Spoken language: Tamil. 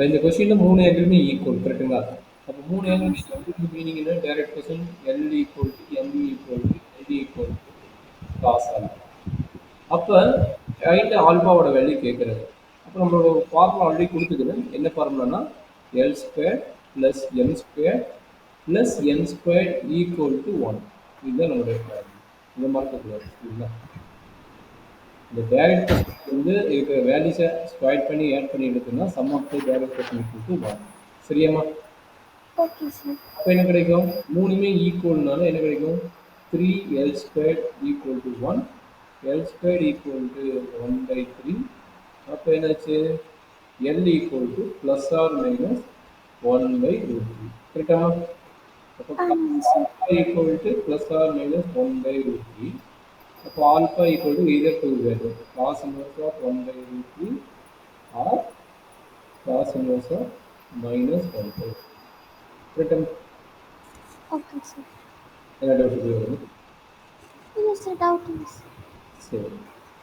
இந்த கொஸ்டின்ல 3 ஆங்கிளுமே ஈக்குவல் கரெக்ட்டுங்களா? அப்ப 3 ஆமாம் ஆங்கிளுமே சார். ஈக்குவல் மீனிங் என்ன? Direct question L equal to M equal to L equal to cos alpha. அப்ப ஃபைண்ட் ஆல்பாவோட வேல்யூ கேட்குறாரு. அப்ப நம்மளோட ஃபார்முலா ஆல்ரெடி குடுத்துக்குது. என்ன ஃபார்முலான்னா L square plus M square plus N square equal to 1. இதுதான் நம்மளுடைய ஃபார்முலா. இத மறக்கக்கூடாது. சரிங்களா? இந்த டைரக்ட் கொஸ்டின் வந்து இருக்கிற வேல்யூஸை ஸ்கொயர் பண்ணி ஆட் பண்ணி எடுத்தோம்னா sum of the direct question equal to 1. சரியாம்மா? Okay sir. அப்ப என்ன கிடைக்கும்? 3மே ஈக்குவல்னால என்ன கிடைக்கும்? 3L square equal to 1. L square equal to 1/3. அப்ப என்னாச்சு? L equal to plus or minus 1/√3. கரெக்டாமா? அப்போ ஆமாங்க சார். Alpha equal to plus or minus 1/√3. அப்போ alpha equal to either two value cos inverse of 1/√3 or cos inverse of minus 1/3. கரெக்டா? Okay sir. என்ன டவுட் வருது? இல்லை சார், டவுட் இல்லை சார். சரி.